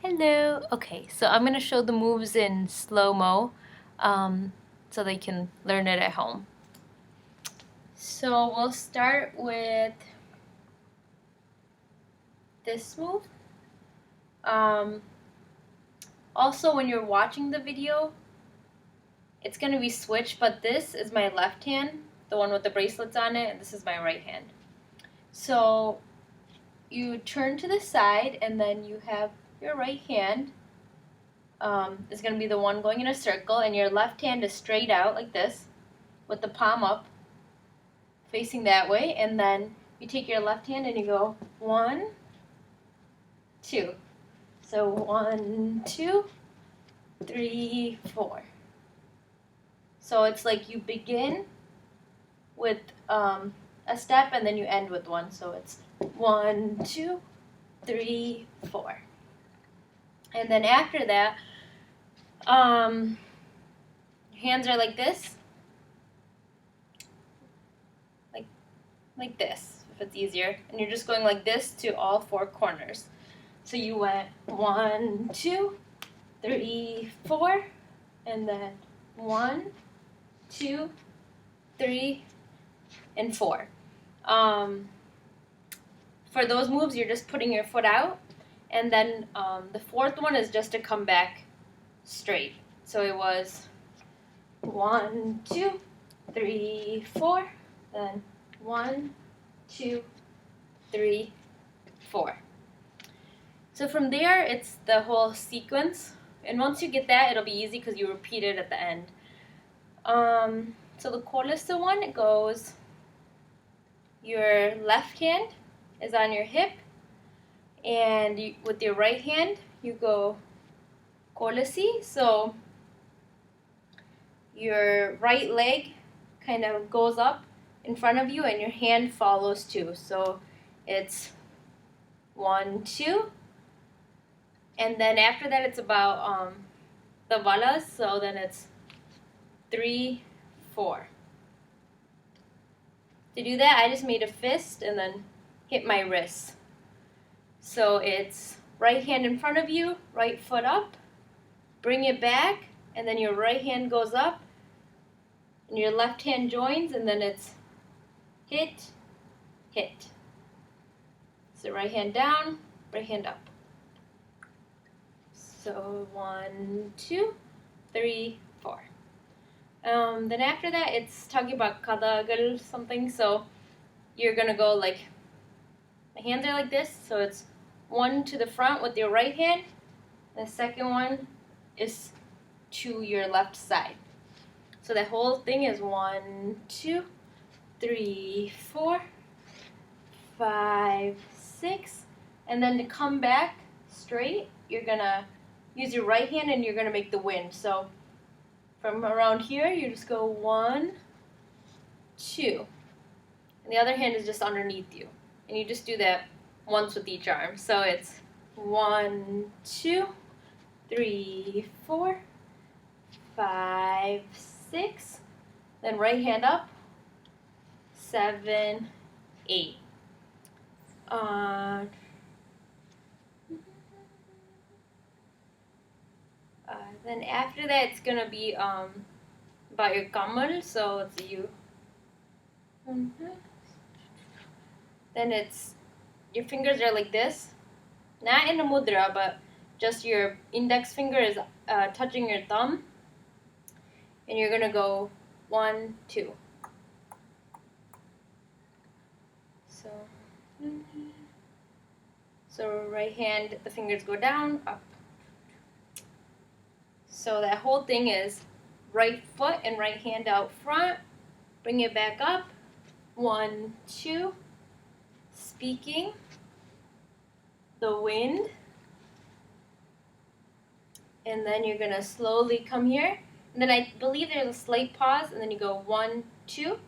Hello. Okay, so I'm gonna show the moves in slow-mo, so they can learn it at home. So we'll start with this move. Also, when you're watching the video, it's gonna be switched, but this is my left hand, the one with the bracelets on it, and this is my right hand. So you turn to the side, and then you have your right hand is going to be the one going in a circle, and your left hand is straight out like this with the palm up facing that way, and then you take your left hand and you go 1, 2. So 1, 2, 3, 4. So it's like you begin with a step and then you end with one. So it's 1, 2, 3, 4. And then after that, hands are like this, like this, if it's easier. And you're just going like this to all 4 corners. So you went 1, 2, 3, 4, and then 1, 2, 3, and 4. For those moves, you're just putting your foot out, and then the 4th one is just to come back straight. So it was 1, 2, 3, 4, then 1, 2, 3, 4. So from there, it's the whole sequence, and once you get that, it'll be easy because you repeat it at the end. So the Kolusse one, it goes, your left hand is on your hip, and with your right hand, you go Kolusse. So your right leg kind of goes up in front of you, and your hand follows too. So it's 1, 2, and then after that, it's about the valas. So then it's 3, 4. To do that, I just made a fist and then hit my wrist. So it's right hand in front of you, right foot up, bring it back, and then your right hand goes up, and your left hand joins, and then it's hit, hit. So right hand down, right hand up. So 1, 2, 3, 4. Then after that, it's talking about kadagal something. So you're gonna go like, my hands are like this. So it's 1 to the front with your right hand. The second one is to your left side. So that whole thing is 1, 2, 3, 4, 5, 6. And then to come back straight, you're gonna use your right hand and you're gonna make the wind. So from around here, you just go 1, 2. And the other hand is just underneath you. And you just do that once with each arm. So it's 1, 2, 3, 4, 5, 6. Then right hand up, 7, 8. Then after that, it's gonna be about your kamal. So let's see you. Then it's your fingers are like this, not in a mudra, but just your index finger is touching your thumb, and you're gonna go 1, 2. So right hand, the fingers go down, up. So that whole thing is right foot and right hand out front. Bring it back up. 1, 2. Speaking. The wind. And then you're going to slowly come here. And then I believe there's a slight pause. And then you go 1, 2.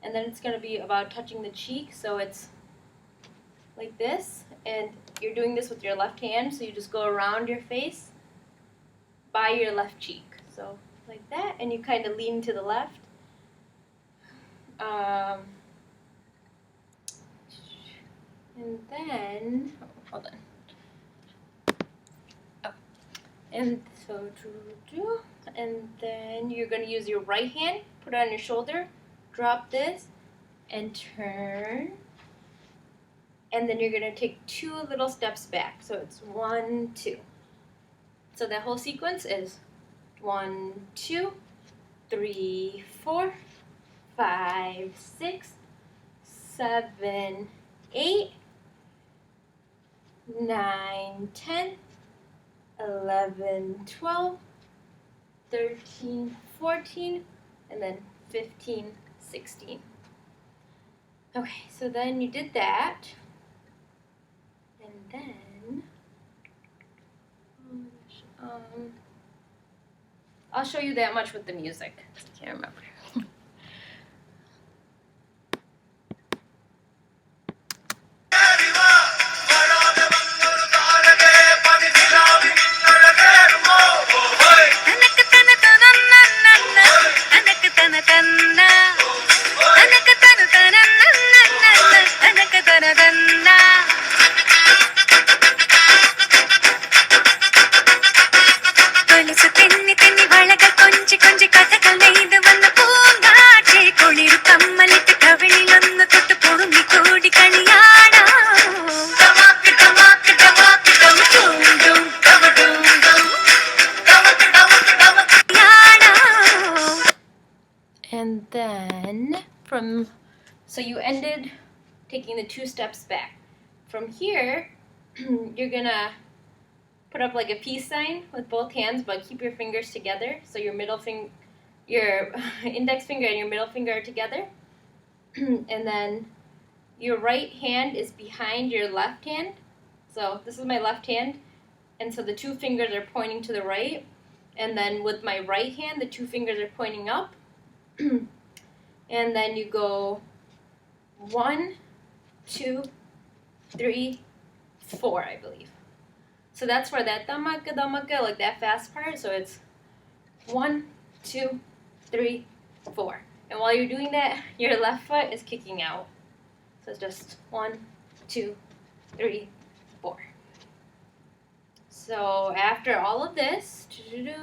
And then it's going to be about touching the cheek. So it's like this. And you're doing this with your left hand. So you just go around your face by your left cheek. So like that. And you kind of lean to the left. And then, hold on. And so, and then you're going to use your right hand, put it on your shoulder, drop this, and turn. And then you're going to take 2 little steps back. So it's 1, 2. So that whole sequence is 1, 2, 3, 4, 5, 6, 7, 8, 9, 10, 11, 12, 13, 14, and then 15, 16. Okay, so then you did that. And then, I'll show you that much with the music. I can't remember. Kolusse Thenni Thenni valagal konji konji kathagal neythu vanna poongaatche koliru kammalittu kavililonnu thottu purungi koodi kaliyana tamak tamak tamak dum dum dum dum dum tamak tamak tamak kaliyana. And then so you ended taking the 2 steps back. From here, you're gonna put up like a peace sign with both hands, but keep your fingers together. So your your index finger and your middle finger are together. And then your right hand is behind your left hand. So this is my left hand, and so the 2 fingers are pointing to the right. And then with my right hand, the 2 fingers are pointing up. And then you go 1, 2, 3, 4, I believe. So that's for that damaka damaka, like that fast part. So it's 1, 2, 3, 4. And while you're doing that, your left foot is kicking out. So it's just 1, 2, 3, 4. So after all of this, you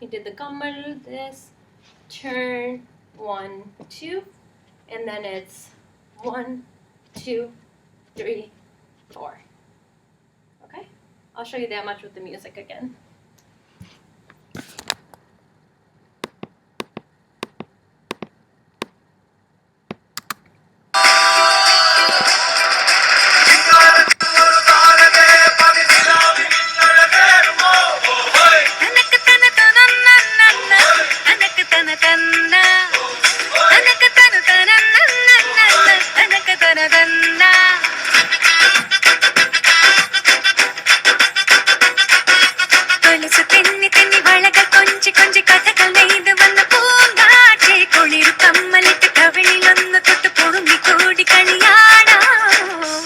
did the kammal, this, turn, 1, 2, and then it's 1, 2, 3, 4. Okay? I'll show you that much with the music again. Kolusse Thenni Thenni valagal konji konji kathagal neythu vanna poongaatche koliru kammalittu kavililonnu thottu purungi koodi kaliyana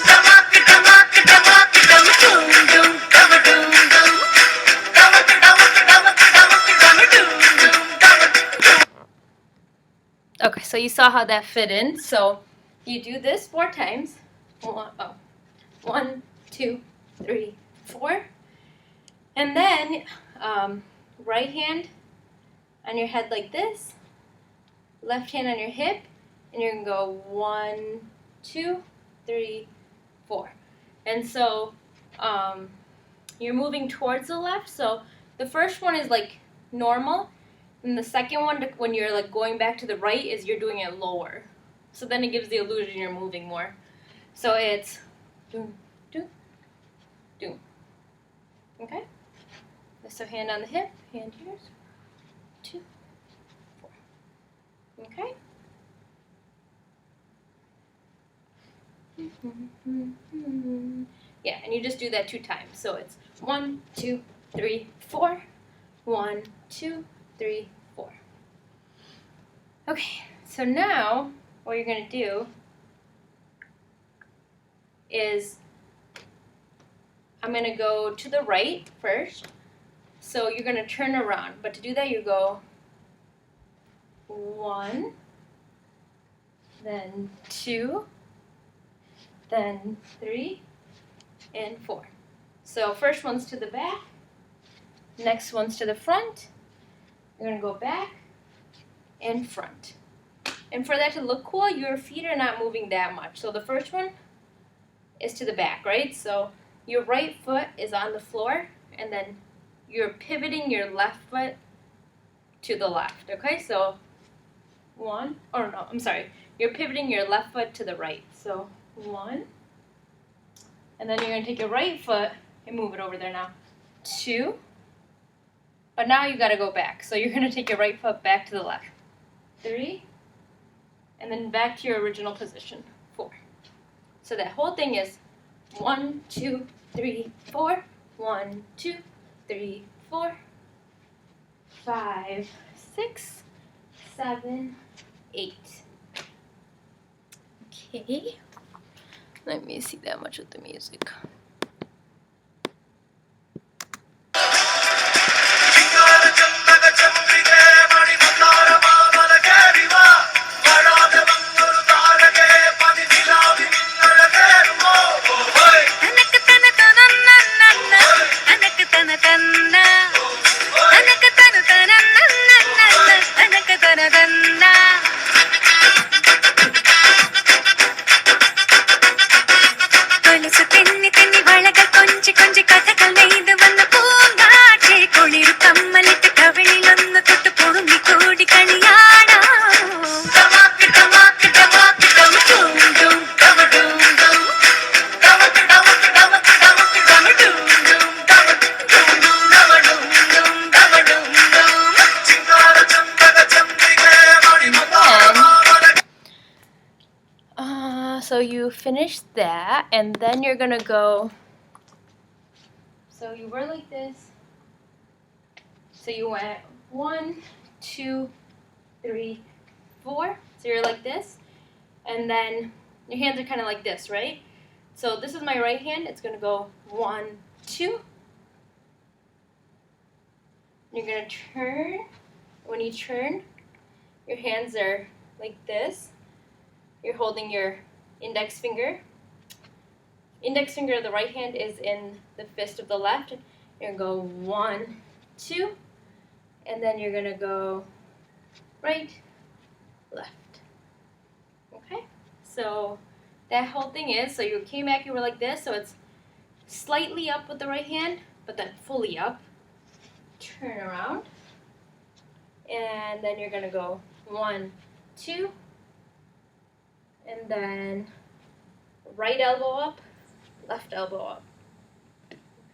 tamak tamak tamak dum dum dum dum dum tamak tamak tamak tamak dum dum dum. Okay, so you saw how that fit in. So you do this 4 times. 1, 2, 3, 4. And then right hand on your head like this, left hand on your hip, and you're going to go 1, 2, 3, 4. And so you're moving towards the left. So the first one is like normal, and the second one, when you're like going back to the right, is you're doing it lower. So then it gives the illusion you're moving more. So it's doom, doom, doom. Okay? So hand on the hip, hand here, 2, 4. Okay? Yeah, and you just do that 2 times. So it's 1, 2, 3, 4. 1, 2, 3, 4. Okay, so now what you're going to do is I'm going to go to the right first. So you're going to turn around. But to do that, you go 1, then 2, then 3, and 4. So first one's to the back, Next one's to the front. You're going to go back and front. And for that to look cool, your feet are not moving that much. So the first one is to the back, right? So your right foot is on the floor, and then you're pivoting your left foot to the left, okay? So you're pivoting your left foot to the right. So 1, and then you're going to take your right foot and move it over there now. 2, but now you got to go back. So you're going to take your right foot back to the left. 3, and then back to your original position. 4. So that whole thing is 1, 2, 3, 4. 1, 2, 3, 4. 5, 6, 7, 8. Okay. Let me see that much with the music. Kolusse Thenni Thenni valagal konji konji kathakal neythu vanna poongaate koliru kammalittu kavalizhonnu thottu podummi koodi kaliyana tamak tamak tamak tamak dum dum tamak dum dum tamak tamak tamak tamak tamak dum dum tamak dum dum tamak dum dum tamak dum dum chingara chandaga chandige mani matara. So you finish that, and then you're gonna go. So you were like this. So you went 1, 2, 3, 4. So you're like this, and then your hands are kind of like this, right? So this is my right hand. It's gonna go 1, 2. You're gonna turn. When you turn, your hands are like this. You're holding your index finger. Index finger of the right hand is in the fist of the left. You're gonna go 1, 2, and then you're gonna go right, left. Okay? So that whole thing is, so you came back, you were like this, so it's slightly up with the right hand, but then fully up. Turn around, and then you're gonna go 1, 2, and then right elbow up, left elbow up.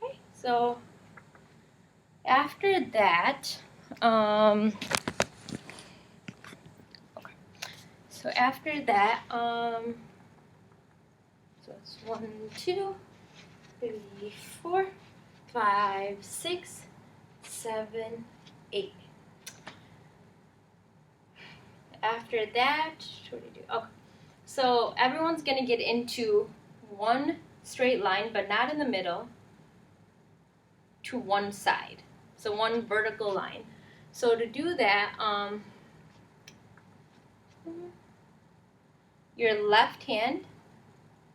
Okay, so after that, so it's 1, 2, 3, 4, 5, 6, 7, 8. After that, what do you do? Okay. So everyone's going to get into one straight line, but not in the middle, to one side. So one vertical line. So to do that, your left hand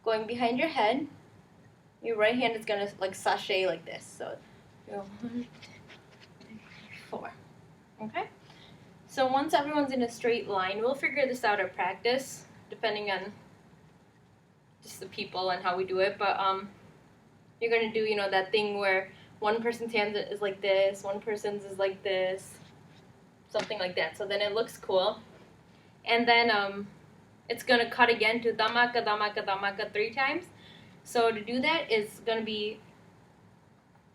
going behind your head, your right hand is going to like sashay like this. So 1, 2, 3, 4. Okay? So once everyone's in a straight line, we'll figure this out at practice, depending on just the people and how we do it. But you're going to do, that thing where one person's hand is like this, one person's is like this, something like that. So then it looks cool. And then it's going to cut again to damaka, damaka, damaka 3 times. So to do that is going to be,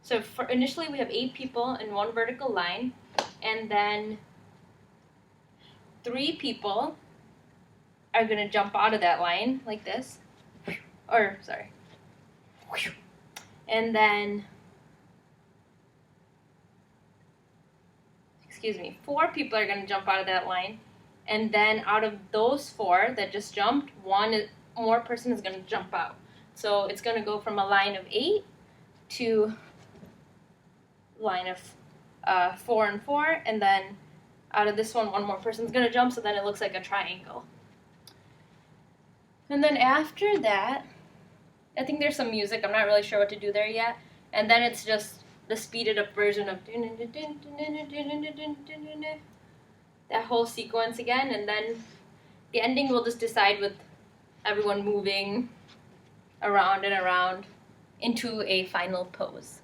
so initially we have 8 people in one vertical line, and then 3 people are going to jump out of that line like this. And then, 4 people are going to jump out of that line. And then out of those 4 that just jumped, one more person is going to jump out. So it's going to go from a line of 8 to line of 4 and 4. And then out of this one more person is going to jump, so then it looks like a triangle. And then after that, I think there's some music. I'm not really sure what to do there yet. And then it's just the speeded up version of that whole sequence again, and then the ending we'll just decide with everyone moving around and around into a final pose.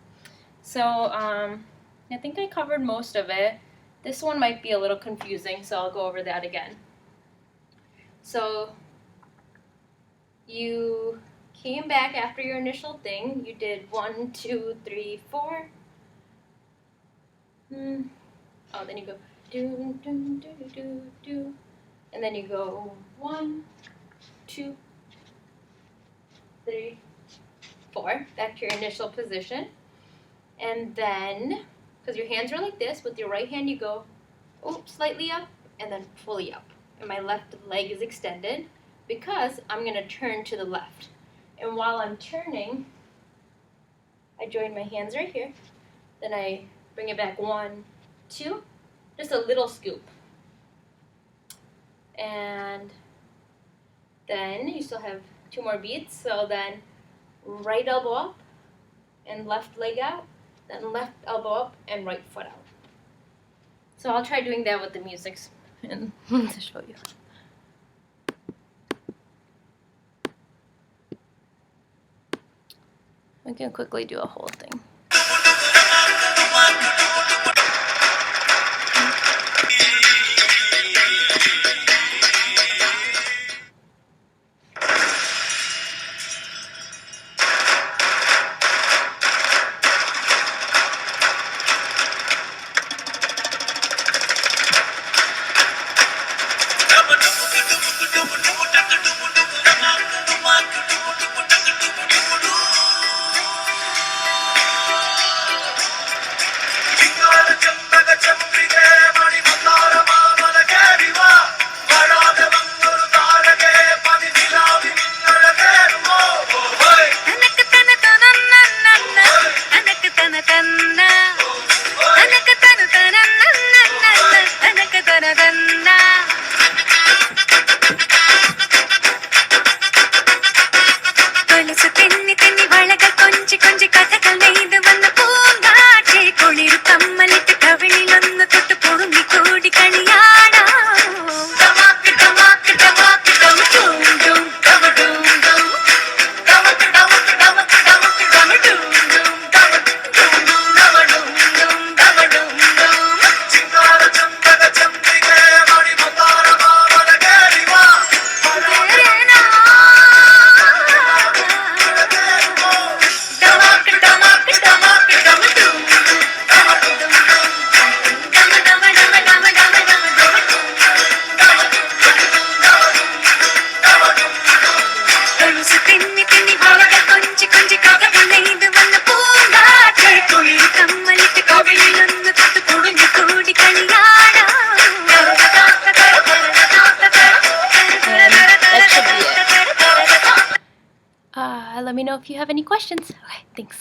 So I think I covered most of it. This one might be a little confusing, so I'll go over that again. So you came back after your initial thing. You did 1, 2, 3, 4. Oh, then you go do do do do do, and then you go 1, 2, 3, 4. Back to your initial position, and then because your hands are like this, with your right hand you go slightly up and then fully up, and my left leg is extended because I'm gonna turn to the left. And while I'm turning, I join my hands right here. Then I bring it back 1, 2, just a little scoop. And then you still have 2 more beats. So then right elbow up and left leg out. Then left elbow up and right foot out. So I'll try doing that with the music and to show you. I can quickly do a whole thing. Kolusse Thenni Thenni valagal konji konji kathakal neythu vanna poongaate koliru kammalittu kavililannu thottu podungi koodi kaliyana tamak tamak tamak dum dum dum dum dum dum tamak tamak tamak tamak dum dum dum dum dum dum dum dum chingara chambada chambige mani matara bavana geriva Kolusse Thenni Thenni valagal konji konji kathakal neythu vanna poongaate koliru kammalittu kavililannu thottu podungi koodi kaliyana Let me know if you have any questions. Okay, thanks.